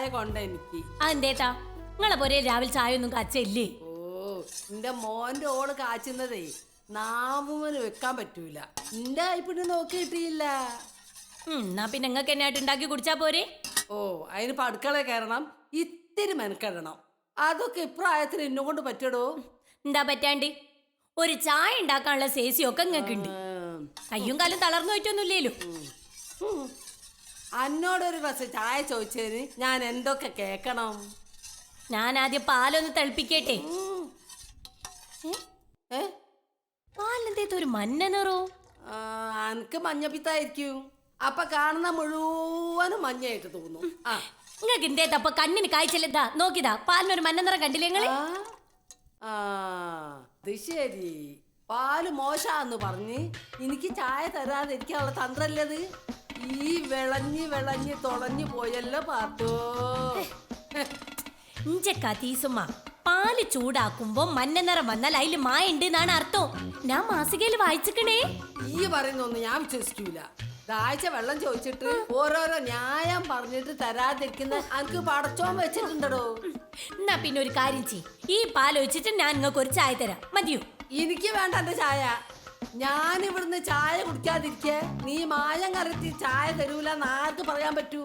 ചായ കൊണ്ട എനിക്ക്. അതെന്തേട്ടാ നിങ്ങളെ പോലെ രാവിലെ ചായ ഒന്നും കാച്ചല്ലേ? ഓ എന്റെ മോന്റെ ഓള് കാച്ചുന്നതേ നാവുമന് വെക്കാൻ പറ്റൂല. എന്റെ ഇപ്പിട്ട് നോക്കി കിട്ടിയില്ല. എന്നാ പിന്നെ നിങ്ങൾക്ക് എന്നായിട്ട് ഉണ്ടാക്കി കുടിച്ചാ പോരെ? ഓ അതിനിപ്പോ അടുക്കള കയറണം, ഇത്തിരി മെനക്കെടണം. അതൊക്കെ ഇപ്രായത്തിന് എന്നെ കൊണ്ട് പറ്റടോ. എന്താ പറ്റാണ്ട്? ഒരു ചായ ഉണ്ടാക്കാനുള്ള ശേഷിയൊക്കെ നിങ്ങൾക്ക് ഉണ്ട്. കയ്യും കാലും തളർന്നു പോയിട്ടൊന്നുമില്ലല്ലോ. അന്നോടൊരു ഗ്ലാസ് ചായ ചോദിച്ചതിന് ഞാൻ എന്തൊക്കെ കേക്കണം? ഞാൻ ആദ്യം പാലൊന്ന് തിളപ്പിക്കട്ടെ. പാലെന്തേത്ത ഒരു മഞ്ഞ നിറോ? എനിക്ക് മഞ്ഞപ്പിത്തായിരിക്കും. അപ്പൊ കാണുന്ന മുഴുവനും മഞ്ഞയായിട്ട് തോന്നും. നിങ്ങൾക്ക് എന്തേത്ത അപ്പൊ കണ്ണിന് കാഴ്ചല്ലെന്താ നോക്കിതാ പാലിനൊരു മഞ്ഞ നിറം കണ്ടില്ലേ നിങ്ങള്? അത് ശരി, പാല് മോശാന്ന് പറഞ്ഞ് എനിക്ക് ചായ തരാതെ ഇരിക്കാനുള്ള തന്ത്രല്ലത്. ഈ വിളഞ്ഞ് വിളഞ്ഞ് തുളഞ്ഞു പോയല്ലോ പാത്തോ. ഇഞ്ചക്കതീസുമ്മ പാല് ചൂടാക്കുമ്പോ മഞ്ഞ നിറം വന്നാൽ അതില് മായ ഉണ്ട് എന്നാണ് അർത്ഥം. ഞാൻ മാസികയിൽ വായിച്ചിക്കണേ. ഈ പറയുന്നൊന്നും ഞാൻ വിശ്വസിക്കൂല. ദാഴ്ച വെള്ളം ചോദിച്ചിട്ട് ഓരോരോ ന്യായം പറഞ്ഞിട്ട് തരാതിരിക്കുന്ന എനിക്ക് പടച്ചോൻ വെച്ചിട്ടുണ്ടോ. എന്നാ പിന്നെ ഒരു കാര്യം ചെയ്യ്, ഈ പാൽ ഒഴിച്ചിട്ട് ഞാൻ നിങ്ങൾക്ക് ഒരു ചായ തരാം, മതിയോ? എനിക്ക് വേണ്ട എന്റെ ചായ. ഞാൻ ഇവിടുന്ന് ചായ കുടിക്കാതിരിക്കെ നീ മായം കലർത്തി ചായ തരൂലെന്ന് ആർക്ക് പറയാൻ പറ്റൂ?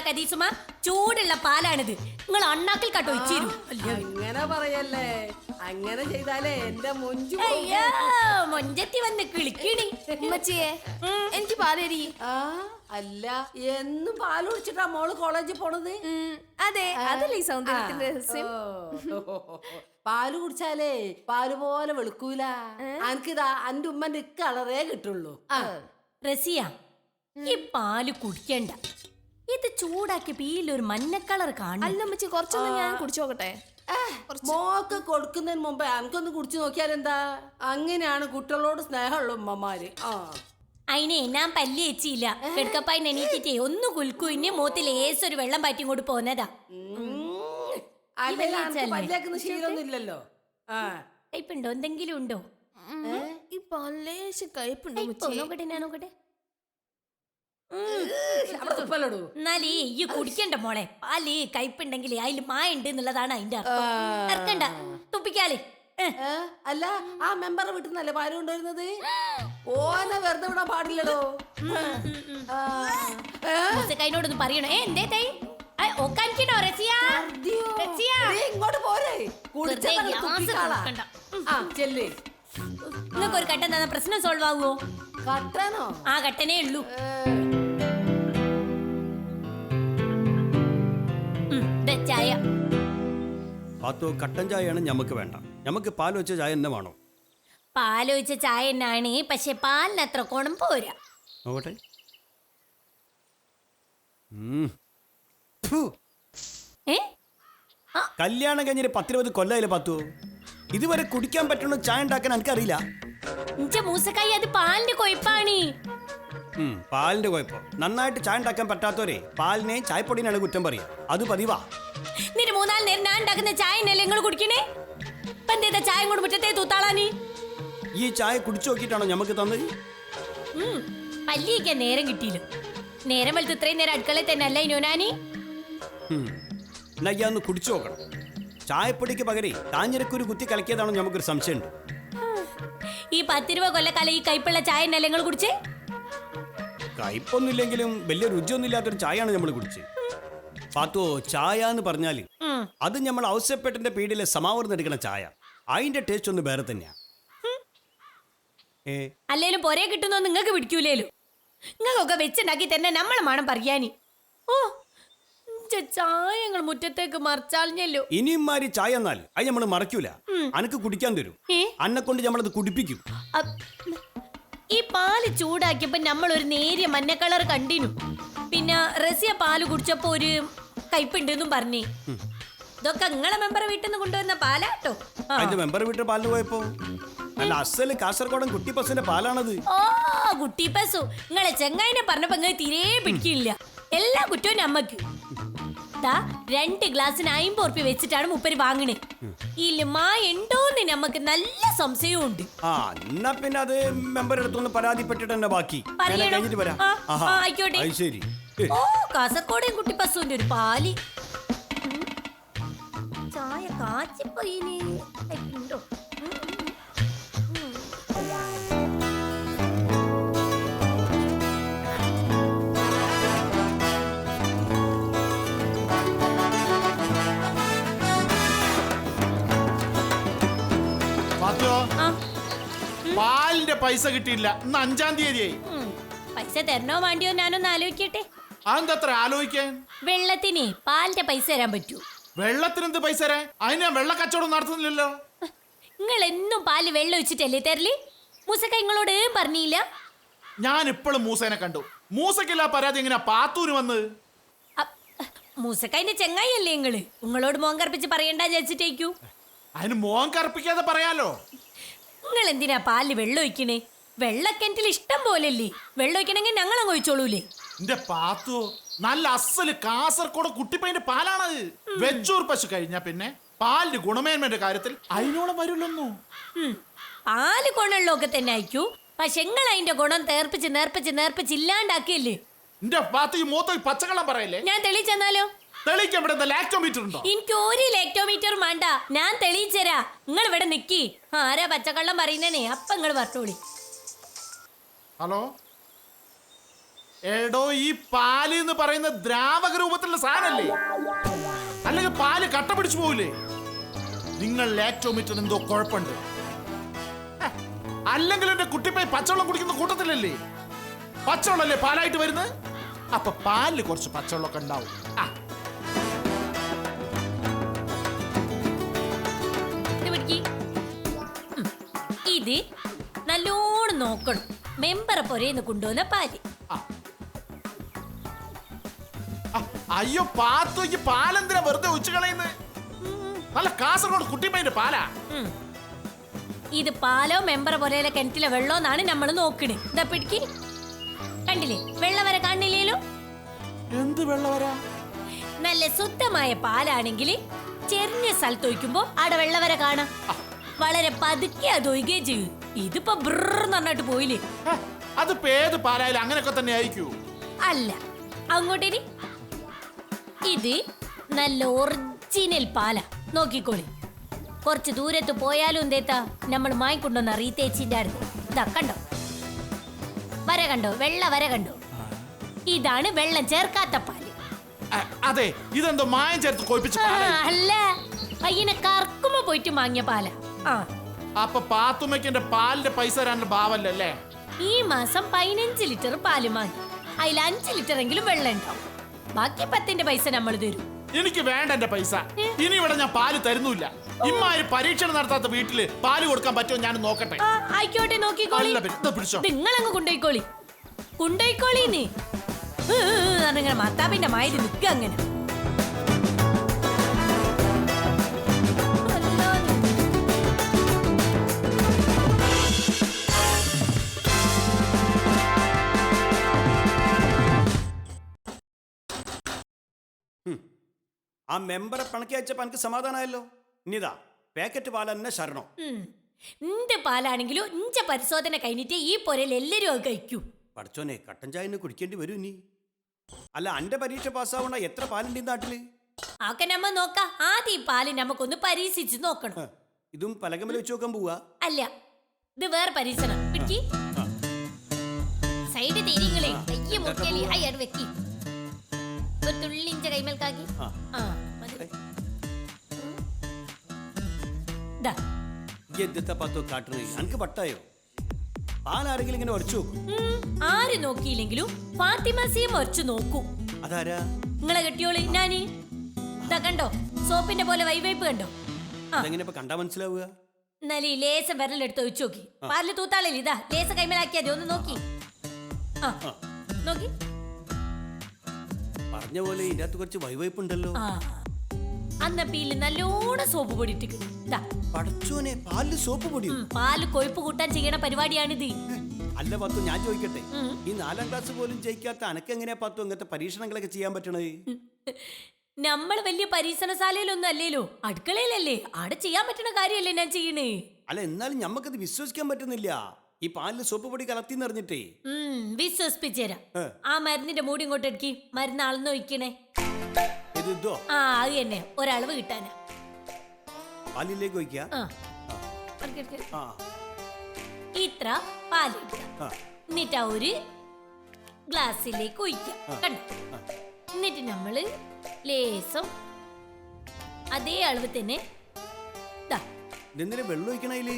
കതീസുമ്മ ചൂടുള്ള പാലാണിത്, നിങ്ങൾ അണ്ണാക്കിൽ കട്ടോ ഇച്ചിരു. അങ്ങനെ പറയല്ലേ, അങ്ങനെ ചെയ്താലേ എന്റെ മൊഞ്ചു. മൊഞ്ചത്തി വന്ന് കിളിക്കണി. എനിക്ക് പാലരി. അല്ല, എന്നും പാല് കുടിച്ചിട്ടാ മോള് കോളേജിൽ പോണത്? അതെ, അതല്ലേ ഈ സൗന്ദര്യത്തിന്റെ രഹസ്യം. പാല് കുടിച്ചാലേ പാല് പോലെ വെളുക്കൂല. എനിക്കിതാ എന്റെ ഉമ്മന്റെ കളറേ കിട്ടുള്ളൂ. റസിയ, ഈ പാല് കുടിക്കണ്ട. ഇത് ചൂടാക്കി പീലൊരു മഞ്ഞ കളർ കാണും. അല്ലമ്മച്ചി കുറച്ചൊന്നും ഞാൻ കുടിച്ചു നോക്കട്ടെ. മോക്ക് കൊടുക്കുന്നതിന് മുമ്പേ എനിക്കൊന്ന് കുടിച്ചു നോക്കിയാലെന്താ? അങ്ങനെയാണ് കുട്ടികളോട് സ്നേഹമുള്ള ഉമ്മമാര്. അതിനെ ഞാൻ പല്ലി വെച്ചില്ല, കിടക്കപ്പായി നെനീറ്റിട്ടേ ഒന്ന് കുൽക്കുയിന് മൂത്തിൽ ഏസൊരു വെള്ളം പാറ്റി കൊണ്ട് പോന്നതാ. പല്ലേക്കുന്ന ശീലമൊന്നും ഇല്ലല്ലോ. കയ്പുണ്ടോ? എന്തെങ്കിലും ഉണ്ടോ? ഈ പല്ലേശം കയ്പുണ്ടോ? നോക്കട്ടെ, ഞാൻ നോക്കട്ടെ. എന്നാലേ ഈ കുടിക്കണ്ട മോളെ. പാല് കയ്പുണ്ടെങ്കിൽ അതിൽ മായ ഉണ്ട് എന്നുള്ളതാണ് അതിന്റെ അർത്ഥം. ഇറക്കണ്ട, തുപ്പിക്കാലേ. അല്ല, ആ മെമ്പറെ വീട്ടിൽ നിന്നല്ലേ പാല് കൊണ്ടുവരുന്നത്? ഓനെ വെറുതെ വിടാൻ പാടില്ലടോ. കൈനോടൊന്ന് പറയണോ? എന്തേ തൈ ഒക്കാനിക്കണോ? ഇങ്ങോട്ട് പോരെ. നിങ്ങൾക്ക് ഒരു കട്ടൻ തന്ന പ്രശ്നം സോൾവ് ആവുമോ? കട്ടനോ? ആ കട്ടനേ ഉള്ളൂ. ചായ കട്ടൻ ചായയാണ് ഞമ്മക്ക് വേണ്ട. ഞമ്മക്ക് പാൽ വെച്ച ചായ തന്നെ വേണോ? പാലൊഴിച്ച ചായ തന്നെയാണ്, പക്ഷെ പാലിന് അത്ര കോണം പോരാ. നോക്കട്ടെ. കല്യാണം കഴിഞ്ഞിട്ട് 10-20 കൊല്ലായില്ലേ പത്തു. ഇതുവരെ കുടിക്കാൻ പറ്റുന്ന ചായ ഉണ്ടാക്കാൻ എനിക്കറിയില്ല. മൂസക്കായി അത് പാലിന്റെ കൊഴപ്പാണ്. പാലിന്റെ കുഴപ്പം. നന്നായിട്ട് ചായ ഉണ്ടാക്കാൻ പറ്റാത്തവരെ പാലിനെ ചായപ്പൊടിനാണ് കുറ്റം പറയാ. അത് പതിവാ. നിന്റെ 3-4 നേരം ഞാൻ ഉണ്ടാക്കുന്ന ചായ നിങ്ങൾ കുടിക്കണേ. ചായ കൊണ്ട് മുറ്റത്തെ തൂത്താളാനി. ഈ ചായ കുടിച്ചു നോക്കിയിട്ടാണോ ഞമ്മക്ക് തന്നത്? പല്ലിക്കാൻ നേരം കിട്ടിയില്ല. നേരം വലുത്ത് ഇത്രയും നേരം അടുക്കളയിൽ തന്നെ അല്ല ഇനോനാനി. എന്നാ ഒന്ന് കുടിച്ചു നോക്കണം. ചായപ്പൊടിക്ക് പകരം കാഞ്ഞിരക്കുരു കുത്തി കലക്കിയതാണോ ഞമ്മക്കൊരു സംശയമുണ്ട്. ഈ 10 രൂപ കൊല്ലക്കാലം ഈ കയ്പുള്ള ചായ എന്നല്ലേ നിങ്ങൾ കുടിച്ചേ? കയ്പൊന്നുമില്ലെങ്കിലും വലിയ രുചിയൊന്നും ഇല്ലാത്തൊരു ചായയാണ് നമ്മൾ കുടിച്ചത്. പാത്തോ, ചായ എന്ന് പറഞ്ഞാല് അത് നമ്മൾ ഔസേപ്പേട്ടന്റെ പീടിയിലെ സമാവർന്ന് എടുക്കണ ചായ. അതിന്റെ ടേസ്റ്റ് ഒന്ന് വേറെ തന്നെയാ. അല്ലേലും പൊരേ കിട്ടുന്നോ നിങ്ങൾക്ക് പിടിക്കൂലേലും. നിങ്ങൾക്കൊക്കെ വെച്ചുണ്ടാക്കി തന്നെ നമ്മളെ മണം പറയാനി. ഓ, ചായങ്ങൾ മുറ്റത്തേക്ക് മറിച്ചാളിഞ്ഞല്ലോ. ഇനിയും മാറി ചായ എന്നാൽ അത് നമ്മൾ മറക്കൂല. അനക്ക് കുടിക്കാൻ തരും. അന്നെ കൊണ്ട് നമ്മളത് കുടിപ്പിക്കും. ഈ പാല് ചൂടാക്കിയപ്പോ നമ്മൾ ഒരു നേരിയ മഞ്ഞ കളർ കണ്ടിനു. പിന്നെ റസിയ പാല് കുടിച്ചപ്പോ ഒരു കയ്പുണ്ടെന്നും പറഞ്ഞേ. ഇതൊക്കെ നിങ്ങളെ മെമ്പറെ വീട്ടിൽ നിന്ന് കൊണ്ടുവന്ന പാലാട്ടോ. മെമ്പർ വീട്ടിൽ പാലിന് പോയപ്പോ നല്ല അസല് കാസർഗോഡൻ കുട്ടിപ്പസിന്റെ പാലാണത്. ഓ, കുട്ടിപ്പസു നിങ്ങളെ ചെങ്ങായിനെ പറഞ്ഞപ്പോ നിങ്ങൾ തീരെ പിടിക്കില്ല. എല്ലാ കുറ്റവും നമ്മക്ക്. 2 ഗ്ലാസിന് 50 ഉറുപ്പ്യ വെച്ചിട്ടാണ് മുപ്പര് വാങ്ങണേ. ഇല്ല മായ ഉണ്ടോന്ന് നമുക്ക് നല്ല സംശയവും ഉണ്ട്. പിന്നെ അത് മെമ്പർ അടുത്തൊന്ന് പരാതിപ്പെട്ടിട്ട് തന്നെ ബാക്കി. ആയിക്കോട്ടെ. ഓ, കാസർഗോഡൻ കുട്ടിപ്പസുവിന്റെ ഒരു പാലി. കാച്ചിപ്പോയിന് ഉണ്ടോ? പാത്തോ, ആ, പാലിന്റെ പൈസ കിട്ടിയില്ല. ഇന്ന് 5-ാം തീയതിയായി. പൈസ തരണോ വേണ്ടിയോ ഞാനൊന്ന് ആലോചിക്കട്ടെ. അതെന്തത്ര ആലോചിക്കാൻ? വെള്ളത്തിന് പാലിന്റെ പൈസ തരാൻ പറ്റൂ? വെള്ളത്തിന് എന്ത് പൈസ തരാൻ? അതിന് ഞാൻ വെള്ള കച്ചവടം നടത്തുന്നില്ലല്ലോ. നിങ്ങൾ എന്നും പാല് വെള്ളം ഒഴിച്ചിട്ടല്ലേ തരല്? മൂസക്ക നിങ്ങളോട് പറഞ്ഞില്ല? ഞാൻ ഇപ്പോഴും മൂസേനെ കണ്ടു. മൂസക്കില്ല പരാതി എങ്ങനെയാ പാത്തൂര് വന്ന്? മൂസക്കൈന്റെ ചെങ്ങായിയല്ലേ നിങ്ങള്? നിങ്ങളോട് മോൻ കറുപ്പിച്ച് പറയണ്ട വിചാരിച്ചിട്ടേക്കൂ. അതിന് മോൻ കറുപ്പിക്കാതെ പറയാലോ. നിങ്ങൾ എന്തിനാ പാലില് വെള്ളം ഒഴിക്കണേ? വെള്ളക്കിണറ്റിൽ ഇഷ്ടം പോലല്ലേ. വെള്ളം ഒഴിക്കണമെങ്കിൽ ഞങ്ങളങ്ങ് ഒഴിച്ചോളൂലേ. എന്റെ പാത്തു നല്ല അസല് കാസർഗോഡ് കുട്ടിപ്പൈന്റെ പാലാണത്. വെച്ചൂർ പശു കഴിഞ്ഞാ പിന്നെ പാലിന്റെ ഗുണമേന്മയുടെ കാര്യത്തിൽ അതിനോളം വരില്ലെന്നു. പാല് ഗുണമുള്ളതൊക്കെ തന്നെ അയക്കൂ. പക്ഷെ നിങ്ങൾ അതിന്റെ ഗുണം നേർപ്പിച്ച് ഇല്ലാണ്ടാക്കിയല്ലേ. എന്റെ പാത്തു ഈ മൂത്ത പച്ചക്കള്ളം പറയല്ലേ. ഞാൻ തെളിയിച്ചെന്നാലോ? തെളിയിക്കാൻ ഇവിടെ ലാക്ടോമീറ്റർ ഉണ്ടോ? എനിക്ക് ഒരു ലാക്ടോമീറ്ററും വേണ്ട. ഞാൻ തെളിയിച്ചരാ. നിങ്ങൾ ഇവിടെ നിക്കി. ആരാ പച്ചക്കള്ളം പറയുന്നേ? അപ്പൊ നിങ്ങൾ പറഞ്ഞോളി. ഹലോ, എടോ ഈ പാല് എന്ന് പറയുന്ന ദ്രാവക രൂപത്തിലുള്ള സാധനല്ലേ? അല്ലെങ്കിൽ പാല് കട്ട പിടിച്ചു പോവില്ലേ? നിങ്ങൾ ലാക്ടോമീറ്റർ എന്തോ കുഴപ്പമുണ്ട്. അല്ലെങ്കിൽ എന്റെ കുട്ടിപ്പൈ പച്ചവെള്ളം കുടിക്കുന്ന കൂട്ടത്തിലല്ലേ? പച്ചവെള്ളല്ലേ പാലായിട്ട് വരുന്നത്? അപ്പൊ പാലില് കുറച്ച് പച്ചവെള്ളമൊക്കെ ഉണ്ടാവും. ഇത് നല്ലോണം നോക്കണം. മെമ്പറെ പൊരേന്ന് കൊണ്ടുവന്ന പാല്. അയ്യോ പാത്തോയ്ക്ക് പാലെന്തിനാ വെറുതെ ഒഴിച്ചു കളയുന്നത്? നല്ല കാസർഗോഡ് കുട്ടിപ്പൈന്റെ പാലാ. ഇത് പാലോ മെമ്പറെ പൊരയിലെ കിണറ്റിലെ വെള്ളോന്നാണ് നമ്മൾ നോക്കണേ. ഇതാ പിടിക്ക്. കണ്ടില്ലേ? വെള്ളം വരെ കാണില്ലേലോ? എന്ത് വെള്ളം വരാ? നല്ല ശുദ്ധമായ പാലാണെങ്കിൽ ചെറിയ സ്ഥലത്ത് ഒഴിക്കുമ്പോ അവിടെ വെള്ളം വരെ കാണാം. വളരെ പതുക്കെ അത് ഒഴിക്കുകയും ചെയ്യും. ഇതിപ്പോ ബ്രന്ന് പറഞ്ഞിട്ട് പോയില്ലേ. അത് ഏത് പാലായാലും അങ്ങനെയൊക്കെ തന്നെ ആയിരിക്കൂ. അല്ല, അങ്ങോട്ടേനി. ഇത് നല്ല ഒറിജിനൽ പാലാ. നോക്കിക്കോളി. കുറച്ച് ദൂരത്ത് പോയാലും എന്തേത്താ നമ്മൾ മായിക്കൊണ്ടോന്ന റീതേച്ചിന്റെ അടുത്ത്. ഇതാ കണ്ടോ? വര കണ്ടോ? വെള്ള വര കണ്ടോ? ഇതാണ് വെള്ളം ചേർക്കാത്ത പാല്. അതെ, ഇതെന്തോ മായം ചേർത്ത് കൊഴിപ്പിച്ച അല്ല, പയ്യനെ കറക്കുമ്പോ പോയിട്ട് വാങ്ങിയ പാല. അപ്പൊ പാത്തുമ്മയ്ക്ക് എന്റെ പാലിന്റെ പൈസ തരാനുള്ള ഭാവല്ലേ? ഈ മാസം 15 ലിറ്റർ പാല് വാങ്ങി. അതിൽ 5 ലിറ്റർ എങ്കിലും വെള്ളം ഉണ്ടാവും. ബാക്കി 10ന്റെ പൈസ നമ്മൾ തരും. എനിക്ക് വേണ്ട എന്റെ പൈസ. ഇനി ഇവിടെ ഞാൻ പാല് തരുന്നില്ല. ഇമ്മാതിരി പരീക്ഷണം നടത്താത്ത വീട്ടില് പാല് കൊടുക്കാൻ പറ്റുമോ ഞാൻ നോക്കട്ടെ. ആയിക്കോട്ടെ, നോക്കിക്കോളി. നിങ്ങളങ്ങ് കൊണ്ടുപോയിക്കോളി. കൊണ്ടുപോയിക്കോളിന്ന് അങ്ങനെ മത്താപ്പിന്റെ മാതിരി നിൽക്കുക അങ്ങനെ. ആ മെമ്പറെ പണക്കി അയച്ചപ്പോ എനിക്ക് സമാധാനമായല്ലോ. ഇനിതാ പാക്കറ്റ് പാൽ തന്നെ ശരണം. നിന്റെ പാലാണെങ്കിലും ഇഞ്ച പരിശോധന കഴിഞ്ഞിട്ട് ഈ പൊരയിൽ എല്ലാരും അത് കഴിക്കൂ. പഠിച്ചോനെ, കട്ടൻ ചായ കുടിക്കേണ്ടി വരും ഇനി. അല്ല, അന്റെ പരീക്ഷ പാസ്സാവണ എത്ര പാലുണ്ട് ഈ നാട്ടില്? ആക്കെ നമ്മ നോക്കാം. ആദ്യം ഈ പാല് നമുക്കൊന്ന് പരീക്ഷിച്ച് നോക്കണം. ഇതും പലകമല വെച്ച് നോക്കാൻ പോവാ? അല്ല, ഇത് വേറെ പരീക്ഷണം. പിടിക്ക്. സൈഡ് തിരിങ്ങളെ കയ്യ മുട്ടിയാലി അയ്യാട് വെക്കി. ഒരു തുള്ളി ഇഞ്ച കൈമൽക്കാക്കി. എന്തിട്ടാ പത്തോ കാട്ടണേ? എനിക്ക് പട്ടായോ? പാലാരെങ്കിലും ഇങ്ങനെ ഉറച്ചു നോക്കും? ആര് നോക്കിയില്ലെങ്കിലും ഫാത്തിമസിയും ഉറച്ചു നോക്കൂ. അതാരാ? നിങ്ങളെ കെട്ടിയോളി ഞാന്. ഇതാ കണ്ടോ? സോപ്പിന്റെ പോലെ വൈവൈപ്പ് കണ്ടോ? അതെങ്ങനെ കണ്ടാ മനസ്സിലാവുക? എന്നാലും ഈ ലേസം വിരലെടുത്ത് ഒഴിച്ചു നോക്കി. പാലില് തൂത്താളില്ല. ഇതാ ലേസ കൈമലാക്കിയാ മതി. ഒന്ന് നോക്കി. നോക്കി. പറഞ്ഞ പോലെ ഇതിനകത്ത് കുറച്ച് വൈവൈപ്പ് ഉണ്ടല്ലോ. അന്ന പീല് നല്ലോണം സോപ്പ് പൊടി ഇട്ടിട്ട്. പടച്ചോനെ, പാലില് സോപ്പ് പൊടിയോ? പാല് കൊഴുപ്പ് കൂട്ടാൻ ചെയ്യണ പരിപാടിയാണിത്. അല്ല പത്തു, ഞാൻ ചോദിക്കട്ടെ, ഈ 4ാം ക്ലാസ് പോലും ജയിക്കാത്ത അനക്കെങ്ങനെയാ പത്തു ഇങ്ങനത്തെ പരീക്ഷണങ്ങളൊക്കെ ചെയ്യാൻ പറ്റണത്? നമ്മൾ വലിയ പരീക്ഷണശാലയിലൊന്നും അല്ലേലോ, അടുക്കളയിലല്ലേ. അവിടെ ചെയ്യാൻ പറ്റുന്ന കാര്യമല്ലേ ഞാൻ ചെയ്യണേ. അല്ല, എന്നാലും ഞമ്മക്കത് വിശ്വസിക്കാൻ പറ്റുന്നില്ല. ഈ പാലില് സോപ്പ് പൊടി കലർത്തിന്ന് അറിഞ്ഞിട്ടേ. വിശ്വസിപ്പിച്ചേരാ. ആ മരുന്നിന്റെ മൂടി ഇങ്ങോട്ട് എടുക്കി. മരുന്ന് അളന്ന് ഒഴിക്കണേ. ഇത് ഇതോ? അത് തന്നെ, ഒരളവ് കിട്ടാനാ. പാലിലേക്ക് ഒഴിക്കുക. ആ എടുക്ക്. ആ ഇത്ര പാലെടുക്കുക. ആ എന്നിട്ട് ആ ഒരു ഗ്ലാസ്സിലേക്ക് ഒഴിക്കുക. കണ്ടോ? എന്നിട്ട് നമ്മള് ലേസം അതേ അളവ് തന്നെ ദാ. ഇതെന്തിനാ വെള്ളം ഒഴിക്കണതില്?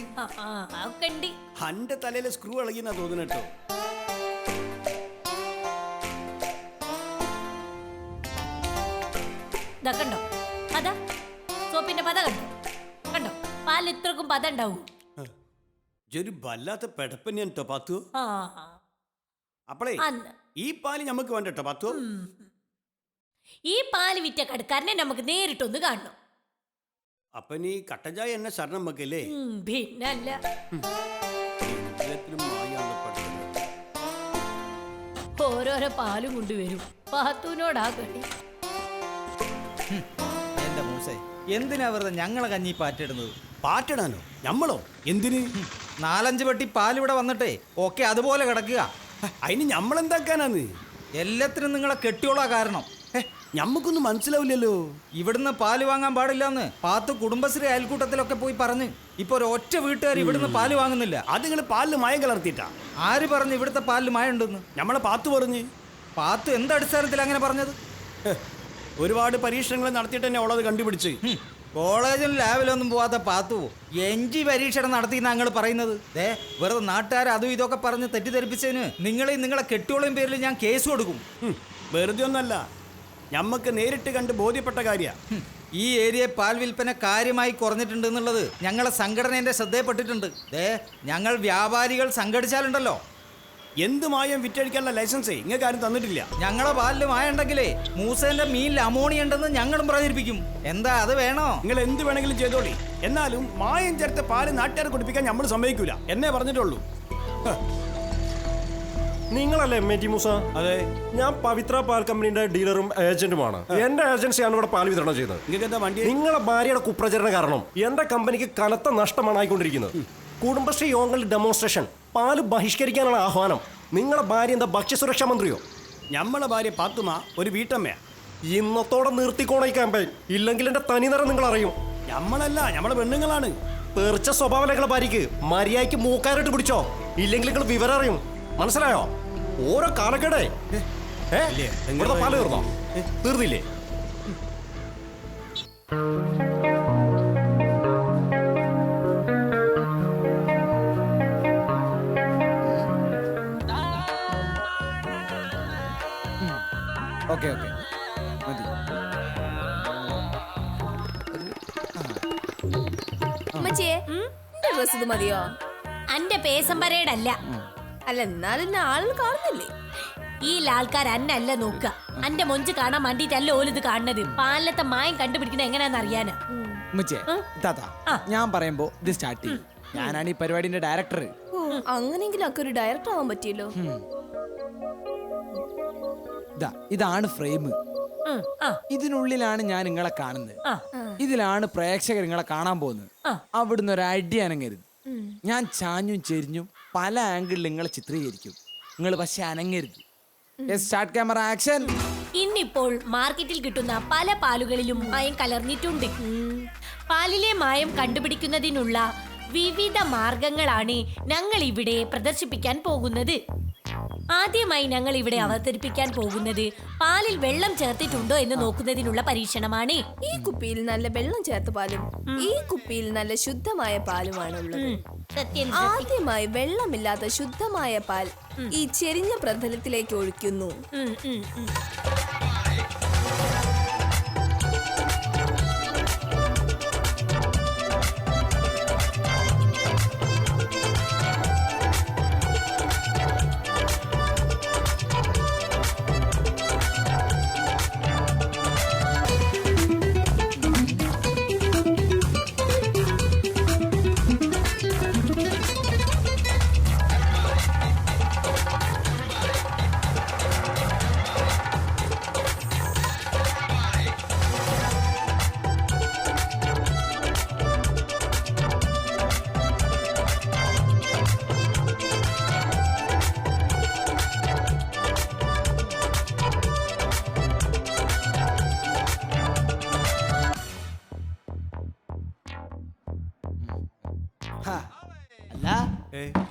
ഒക്കെ ഉണ്ട്. അന്റെ തലയിലെ സ്ക്രൂ ഇളകിന്നാ തോന്നുന്നു കേട്ടോ. ഇതാ കണ്ടോ പത, സോപ്പിന്റെ പത കണ്ടോ? കണ്ടോ പാൽ ഇത്രക്കും പത ഉണ്ടാവും. ഒരു വല്ലാത്ത പെടപ്പന്നെയാണ് കേട്ടോ പാത്തു. ആ അപ്പളേ അന്ന് ഈ പാല് ഞമ്മക്ക് വേണ്ട കേട്ടോ പാത്തു. ഈ പാല് വിറ്റ കടക്കാരനെ നമുക്ക് നേരിട്ടൊന്ന് കാണണം. അപ്പൊ നീ കട്ടൻ ചായ എന്നെ ശരണം വെക്കല്ലേ? പിന്നല്ല. എല്ലാത്തിനും മായാണ് പെടുന്നത്. ഓരോരോ പാലും കൊണ്ടുവരും. പാത്തൂനോടാ കളി. എന്റെ മൂസേ, എന്തിനാ വെറുതെ ഞങ്ങളെ കഞ്ഞി പാറ്റിടുന്നത്? പാറ്റിടാനോ? ഞമ്മളോ? എന്തിന്? 4-5 പെട്ടി പാൽ ഇവിടെ വന്നിട്ടേ ഒക്കെ അതുപോലെ കിടക്കുക. അതിന് ഞമ്മളെന്താക്കാനാന്ന്? എല്ലാത്തിനും നിങ്ങളെ കെട്ടിയോളാ കാരണം. ഞമ്മക്കൊന്നും മനസ്സിലാവില്ലല്ലോ. ഇവിടുന്ന് പാല് വാങ്ങാൻ പാടില്ലെന്ന് പാത്ത് കുടുംബശ്രീ അയൽക്കൂട്ടത്തിലൊക്കെ പോയി പറഞ്ഞ് ഇപ്പൊ ഒരൊറ്റ വീട്ടുകാർ ഇവിടുന്ന് പാല് വാങ്ങുന്നില്ല. അത് നിങ്ങൾ പാലില് മായം കലർത്തിട്ടാ. ആര് പറഞ്ഞു ഇവിടുത്തെ പാലിൽ മായ ഉണ്ടെന്ന്? ഞമ്മളെ പാത്തു പറഞ്ഞ്. പാത്ത് എന്ത് അടിസ്ഥാനത്തിൽ അങ്ങനെ പറഞ്ഞത്? ഒരുപാട് പരീക്ഷണങ്ങൾ നടത്തിയിട്ട് തന്നെ അവളത് കണ്ടുപിടിച്ച്. കോളേജിലും ലാബിലൊന്നും പോവാത്ത പാത്തു എൻജി പരീക്ഷണം നടത്തി ഞങ്ങൾ പറയുന്നത്. വെറുതെ നാട്ടുകാർ അതും ഇതൊക്കെ പറഞ്ഞ് തെറ്റിദ്ധരിപ്പിച്ചതിന് നിങ്ങളെയും നിങ്ങളെ കെട്ടിയോളയും പേരിൽ ഞാൻ കേസ് കൊടുക്കും. വെറുതെ ഒന്നല്ല, ഞമ്മക്ക് നേരിട്ട് കണ്ട് ബോധ്യപ്പെട്ട കാര്യ. ഈ ഏരിയ പാൽ വിൽപ്പന കാര്യമായി കുറഞ്ഞിട്ടുണ്ട് എന്നുള്ളത് ഞങ്ങളെ സംഘടനേന്റെ ശ്രദ്ധയിൽപ്പെട്ടിട്ടുണ്ട്. ഞങ്ങൾ വ്യാപാരികൾ സംഘടിച്ചാലുണ്ടല്ലോ എന്ത് മായം വിറ്റഴിക്കാനുള്ള ലൈസൻസ് ഇങ്ങൾക്ക് ആരും തന്നിട്ടില്ല. ഞങ്ങളെ പാലിൽ മായ ഉണ്ടെങ്കിലേ മൂസേന്റെ മീനിൽ അമോണിയ ഉണ്ടെന്ന് ഞങ്ങളും പ്രചരിപ്പിക്കും. എന്താ അത് വേണോ? നിങ്ങൾ എന്ത് വേണമെങ്കിലും ചെയ്തോളി. എന്നാലും മായം ചേർത്ത പാല് നാട്ടുകാരെ കുടിപ്പിക്കാൻ നമ്മൾ സമ്മതിക്കൂല എന്നേ പറഞ്ഞിട്ടുള്ളൂ. നിങ്ങളല്ലേ MAT മൂസ? അതെ, ഞാൻ പവിത്ര പാൽ കമ്പനിയുടെ ഡീലറും ഏജന്റുമാണ്. എന്റെ ഏജൻസിയാണ് ഇവിടെ പാൽ വിതരണം ചെയ്യുന്നത്. നിങ്ങൾക്ക് എന്താ വണ്ടി? നിങ്ങളെ ഭാര്യയുടെ കുപ്രചരണം കാരണം എന്റെ കമ്പനിക്ക് കനത്ത നഷ്ടമാണ് ആയിക്കൊണ്ടിരിക്കുന്നത്. കുടുംബശ്രീ യോഗങ്ങളിൽ ഡെമോൺസ്ട്രേഷൻ, പാല് ബഹിഷ്കരിക്കാനുള്ള ആഹ്വാനം. നിങ്ങളെ ഭാര്യ എന്താ ഭക്ഷ്യസുരക്ഷാ മന്ത്രിയോ? ഞമ്മളെ ഭാര്യ പാത്തുമ ഒരു വീട്ടമ്മയാ. ഇന്നത്തോടെ നിർത്തിക്കോണ ഈ ക്യാമ്പയിൻ, ഇല്ലെങ്കിൽ എന്റെ തനിനിറം നിങ്ങൾ അറിയും. ഞമ്മളല്ല, ഞമ്മളെ പെണ്ണുങ്ങളാണ്. തെറിച്ച സ്വഭാവം നിങ്ങളെ ഭാര്യക്ക്. മര്യാദയ്ക്ക് മൂക്കാനായിട്ട് പിടിച്ചോ, ഇല്ലെങ്കിൽ നിങ്ങൾ വിവരം അറിയും. മനസ്സിലായോ? ഓരോ കാലക്കേടേ. ഇവിടുത്തെ പാല് തീർന്നോ? തീർന്നില്ലേ? ഓക്കെ ഓക്കെ മതി. അമ്മച്ചിയെ എന്റെ ഡ്രസ് ഇത് മതിയോ? അന്റെ പേസം പരേഡല്ല. അല്ല എന്നാലും എന്നെ ആളുകൾ കാണുന്നില്ലേ? ഈ ആൾക്കാർ അന്നല്ല നോക്കുക. അന്റെ മൊഞ്ച് കാണാൻ വേണ്ടിട്ടല്ല ഓലിത് കാണുന്നത്. പാലത്തെ മായം കണ്ടുപിടിക്കുന്നത് എങ്ങനെയാന്ന് അറിയാനാ. ഞാൻ പറയുമ്പോ ഇത് സ്റ്റാർട്ട് ചെയ്യും. ഞാനാണ് ഈ പരിപാടിന്റെ ഡയറക്ടർ. അങ്ങനെയെങ്കിലും ഒക്കെ ഒരു ഡയറക്ടർ ആവാൻ പറ്റിയല്ലോ. ഇതാണ് ഫ്രെയിം. ഇതിനുള്ളിലാണ് ഞാൻ നിങ്ങളെ കാണുന്നത്. ഇതിലാണ് പ്രേക്ഷകർ നിങ്ങളെ കാണാൻ പോകുന്നത്. അവിടുന്ന് ഒരു ഐഡിയ അനങ്ങരുത്. ഞാൻ ചാഞ്ഞും ചെരിഞ്ഞും പല ആംഗിളിൽ നിങ്ങളെ ചിത്രീകരിക്കും. നിങ്ങൾ പക്ഷെ അനങ്ങരുത്. Start camera action. ഇന്നിപ്പോൾ മാർക്കറ്റിൽ കിട്ടുന്ന പല പാലുകളിലും മായം കലർന്നിട്ടുണ്ട്. പാലിലെ മായം കണ്ടുപിടിക്കുന്നതിനുള്ള വിവിധ മാർഗങ്ങളാണ് ഞങ്ങൾ ഇവിടെ പ്രദർശിപ്പിക്കാൻ പോകുന്നത്. ആദ്യമായി ഞങ്ങൾ ഇവിടെ അവതരിപ്പിക്കാൻ പോകുന്നത് പാലിൽ വെള്ളം ചേർത്തിട്ടുണ്ടോ എന്ന് നോക്കുന്നതിനുള്ള പരീക്ഷണമാണ്. ഈ കുപ്പിയിൽ നല്ല വെള്ളം ചേർത്ത പാലും ഈ കുപ്പിയിൽ നല്ല ശുദ്ധമായ പാലുമാണുള്ളത്. ആദ്യമായി വെള്ളമില്ലാത്ത ശുദ്ധമായ പാൽ ഈ ചെരിഞ്ഞ പ്രതലത്തിലേക്ക് ഒഴിക്കുന്നു.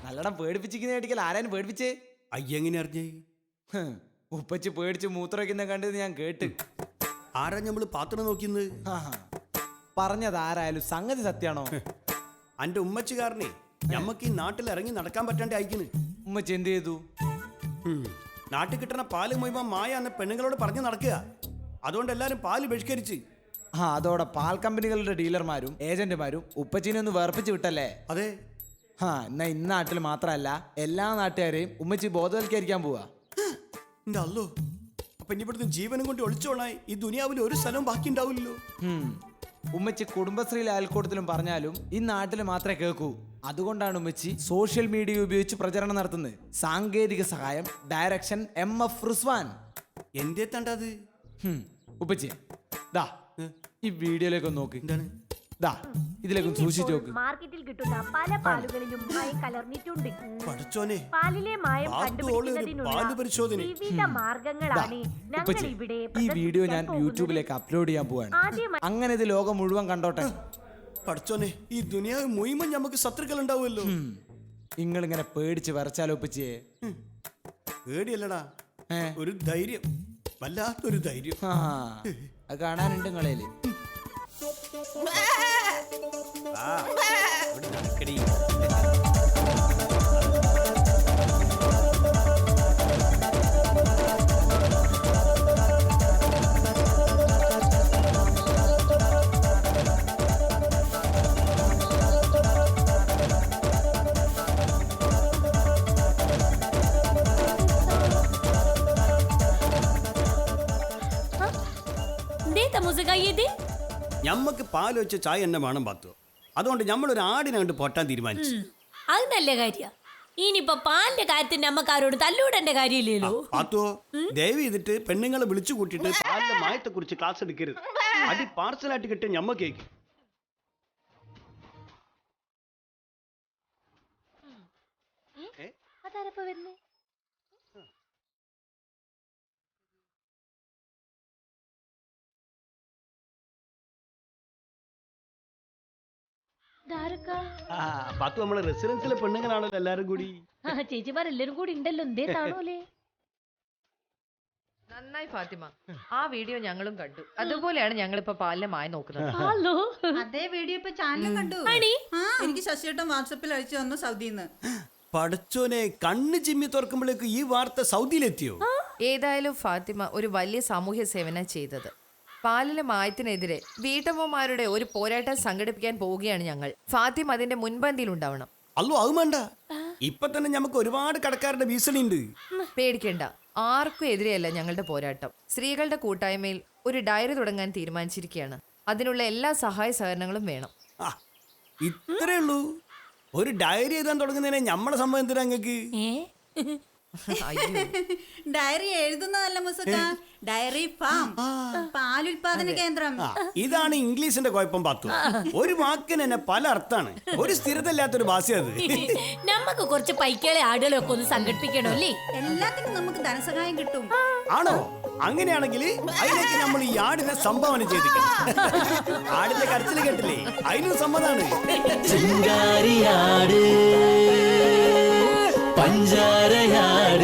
നല്ലോണം പേടിപ്പിച്ചിരിക്കുന്ന കേട്ടിക്കൽ ആരാനും പേടിപ്പിച്ചേ? അയ്യെങ്ങനെ അറിഞ്ഞേ? ഹ്, ഉപ്പച്ചി പേടിച്ച് മൂത്രമൊക്കെ കണ്ടത് ഞാൻ കേട്ട്. ആരാ നമ്മള് പാത്രം നോക്കിയത്? ആഹാ. പറഞ്ഞത് ആരായാലും സംഗതി സത്യാണോ? അന്റെ ഉമ്മച്ചുകാരനെ ഞമ്മക്ക് ഈ നാട്ടിൽ ഇറങ്ങി നടക്കാൻ പറ്റാണ്ട് അയക്കുന്നു. ഉമ്മച്ചി എന്ത് ചെയ്തു? നാട്ടിൽ കിട്ടണ പാല് മുഴുവൻ മായ എന്ന പെണ്ണുങ്ങളോട് പറഞ്ഞു നടക്കുക. അതുകൊണ്ട് എല്ലാരും പാല് ബഹിഷ്കരിച്ച്. അതോടെ പാൽ കമ്പനികളുടെ ഡീലർമാരും ഏജന്റുമാരും ഉപ്പച്ചിനെ ഒന്ന് വേർപ്പിച്ച് വിട്ടല്ലേ? അതെ. എന്നാ ഇന്ന നാട്ടിൽ മാത്രമല്ല എല്ലാ നാട്ടുകാരെയും ഉമ്മച്ചി ബോധവൽക്കരിക്കാൻ പോവാ. എന്റെ അല്ലോ, അപ്പൊ ഇനി ഇവിടുന്ന് ജീവനും കൊണ്ട് ഒളിച്ചോളായി ഈ ദുനിയാവിൽ ഒരു സ്ഥലവും ബാക്കി ഉണ്ടാവില്ലല്ലോ. ഉമ്മച്ചി കുടുംബശ്രീയിലെ അയൽക്കൂട്ടത്തിലും പറഞ്ഞാലും ഈ നാട്ടിൽ മാത്രമേ കേൾക്കൂ. അതുകൊണ്ടാണ് ഉമ്മച്ചി സോഷ്യൽ മീഡിയ ഉപയോഗിച്ച് പ്രചരണം നടത്തുന്നത്. സാങ്കേതിക സഹായം ഡയറക്ഷൻ MF റിസ്വാൻ. എന്തേ തണ്ടത്? ഉപ്പച്ചി ദാ ഈ വീഡിയോയിലേക്ക് ഒന്ന് നോക്ക്. എന്താണ്? ദാ ഇതിലേക്ക് സൂക്ഷിച്ചു നോക്ക്. മാർക്കറ്റിൽ കിട്ടുന്ന പല പാലുകളിലും മായം കലർന്നിട്ടുണ്ട്. പഠിച്ചോനെ, പാലിലെ മായം പാല് പരിശോധന. വിവിധ മാർഗങ്ങളാണ് ഞങ്ങൾ ഉപ്പച്ചി ഇവിടെ ഈ വീഡിയോ ഞാൻ യൂട്യൂബിലേക്ക് അപ്ലോഡ് ചെയ്യാൻ പോവാണ്. അങ്ങനെ ഇത് ലോകം മുഴുവൻ കണ്ടോട്ടെ. പഠിച്ചോനെ, ഈ ദുനിയാവ് മുഴുവൻ നമുക്ക് ശത്രുക്കൾ ഉണ്ടാവുമല്ലോ. നിങ്ങളിങ്ങനെ പേടിച്ച് വരച്ചാലോ ഉപ്പച്ചിയെ? പേടിയല്ലടാ, ഒരു ധൈര്യം, വല്ലാത്തൊരു ധൈര്യം. അത് കാണാനുണ്ട് നിങ്ങളേല്. ഞമ്മക്ക് പാല് വെച്ച ചായ തന്നെ വേണം പാത്തു. അതുകൊണ്ട് നമ്മളൊരു ആടിനെ കണ്ട് പൊട്ടാൻ തീരുമാനിച്ചു. അത് നല്ല കാര്യ. ഇനിയിപ്പോ പാലിന്റെ കാര്യത്തിൽ നമുക്ക് ആരോട് തല്ലൂടേണ്ട കാര്യമില്ലല്ലോ. പാത്തുവോ, ദയവ് ചെയ്തിട്ട് പെണ്ണുങ്ങളെ വിളിച്ചു കൂട്ടിയിട്ട് പാലിന്റെ മായത്തെ കുറിച്ച് ക്ലാസ് എടുക്കരുത്. അടി പാർസലായിട്ട് കിട്ടിയ ഞമ്മ കേക്ക്. അതാരപ്പോ വരുന്നേ? പാത്തു, നമ്മളെ റെസിഡൻസിലെ പെണ്ണുങ്ങളാണല്ലോ എല്ലാരും കൂടി. ചേച്ചിമാരെല്ലാരും കൂടി ഉണ്ടല്ലോ. എന്തേ താണോലേ? നന്നായി ഫാത്തിമ, ആ വീഡിയോ ഞങ്ങളും കണ്ടു. അതുപോലെയാണ് ഞങ്ങളിപ്പോ പാലിനെ മായ നോക്കുന്നത്. അതേ വീഡിയോ ഇപ്പൊ ചാനലും കണ്ടു. എനിക്ക് ശശിയേട്ടൻ വാട്സപ്പിൽ അയച്ചു തന്നു സൗദിന്ന്. പഠിച്ചോനെ, കണ്ണ് ചിമ്മി തുറക്കുമ്പോഴേക്ക് ഈ വാർത്ത സൗദിയിലെത്തിയോ? ഏതായാലും ഫാത്തിമ ഒരു വലിയ സാമൂഹ്യ സേവനം ചെയ്തത്. പാലിലെ മായത്തിനെതിരെ വീട്ടമ്മമാരുടെ ഒരു പോരാട്ടം സംഘടിപ്പിക്കാൻ പോവുകയാണ് ഞങ്ങൾ. ഫാത്തിമ അതിന്റെ മുൻപന്തിയിൽ ഉണ്ടാവണം. അല്ലോ, അത് വേണ്ട. ഇപ്പൊ തന്നെ നമുക്ക് ഒരുപാട് കടക്കാരുടെ ഭീഷണി ഉണ്ട്. പേടിക്കണ്ട, ആർക്കും എതിരെയല്ല ഞങ്ങളുടെ പോരാട്ടം. സ്ത്രീകളുടെ കൂട്ടായ്മയിൽ ഒരു ഡയറി തുടങ്ങാൻ തീരുമാനിച്ചിരിക്കുകയാണ്. അതിനുള്ള എല്ലാ സഹായ സഹകരണങ്ങളും വേണം. ഇത്രേ ഉള്ളൂ? ഒരു ഡയറി എഴുതാൻ തുടങ്ങുന്നതിനെ നമ്മളെ സംബന്ധിച്ചിട്ട് അങ്ങക്ക് ഡയറി എഴുതുന്നതല്ല മുസക്ക, ഡയറി ഫാം, പാലുൽപാദന കേന്ദ്രം. ഇതാണ് ഇംഗ്ലീഷിന്റെ കുഴപ്പം പാത്തു. ഒരു വാക്കിന് തന്നെ പല അർത്ഥാണ്. ഒരു സ്ഥിരതയില്ലാത്തൊരു ഭാഷ അത്. നമുക്ക് കുറച്ച് പൈക്കളെ ആടുകളൊക്കെ ഒന്ന് സംഘടിപ്പിക്കണോ അല്ലേ? എല്ലാത്തിനും നമുക്ക് ധനസഹായം കിട്ടും. ആണോ? അങ്ങനെയാണെങ്കിൽ അതിലേക്ക് നമ്മൾ ഈ ആടിനെ സംഭാവന ചെയ്തിരിക്കണം. ആടിന്റെ കരച്ചിൽ കേട്ടില്ലേ? അതിനും സമ്മതാണ്. പഞ്ചാരയാട്